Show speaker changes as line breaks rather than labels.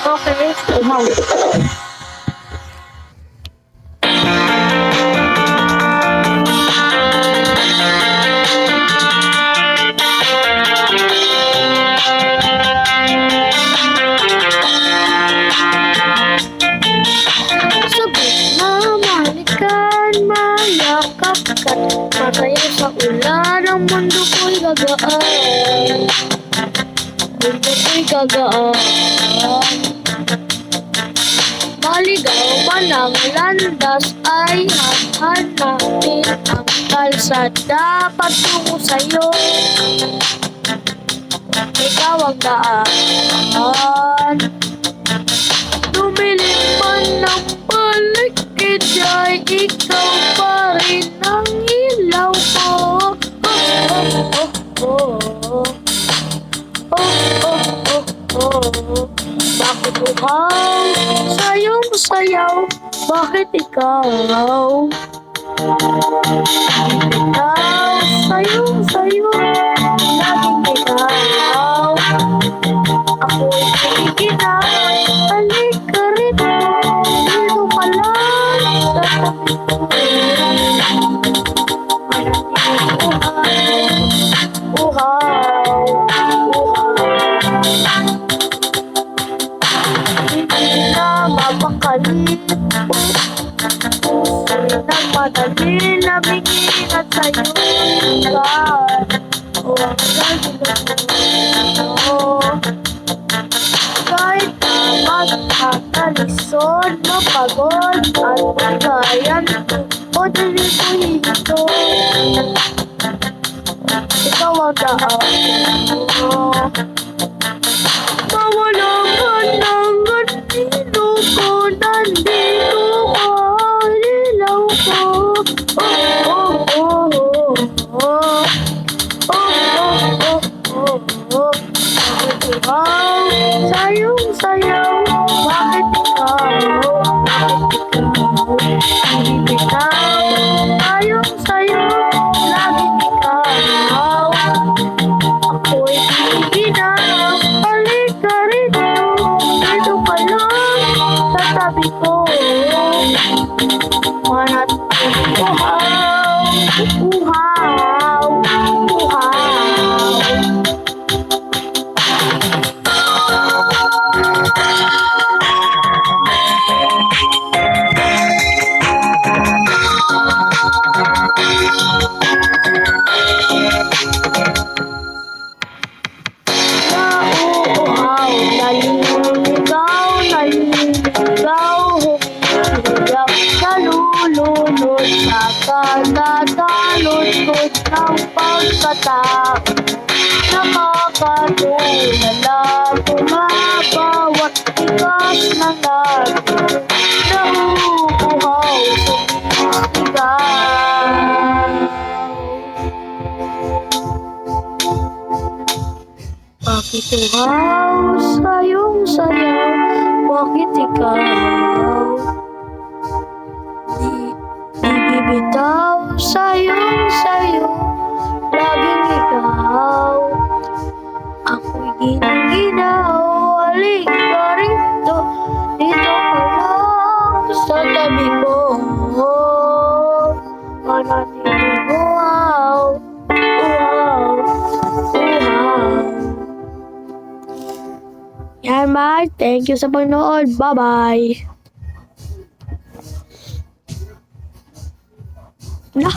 Okay. Uhaw. Sabik na malikan, mayakap ka, masaya sa ulan, ang mundo ko'y gagaan. Mundo ko'y gagaan. Maligaw man ang landas ay hahanapin ang kalsada patungo sa'yo. Ikaw ang daan. Tumilim man ng paligid ay ikaw pa rin ang ilaw ko. Oh, oh, oh, oh, oh, oh, oh. Bakit uhaw? Sayong sayaw, bakit ikaw? Ikaw, sayong sayo, laging ikaw. Ako'y piniginaw, halik ka rito, dito ka lang sa tabi ko. Uhaw, uhaw, uhaw. Hindi na mapakalit, nagmadali, nabingingat sa'yo. God, oh, ang gagawin. Kahit na magkakalisod, mapagod, at magayan o dali ko hito. Ikaw ang daan. Mawala ka ng anino ko, nandito ka, ilaw ko. Oh, oh, oh, oh, oh. Oh, oh, oh, oh, oh. Bakit ikaw? Sayong sayaw, bakit ikaw? Bakit ikaw? Hindi bitaw, sayong sayaw, laging ikaw. Ako'y piniginaw, halik ka rito, dito ka lang sa tabi ko. Manat uhaw, uhaw, uhaw. Nauuhaw, naliligaw, naliligaw, humiligaw, nalulunod sa kanatalunod ng pagkatao. Nakakatulala, bumabawat tigas ng labi, nauuhaw, sumisigaw. Bakit uhaw, sayong sayaw, bakit ikaw? Di bibitaw, sayong sayo, laging ikaw. Ako'y giniginaw, halik ka rito, dito ka lang sa tabi ko. Manatiling uhaw, uhaw, uhaw. Yan, Mark. Thank you sa panonood. Bye-bye. Lah.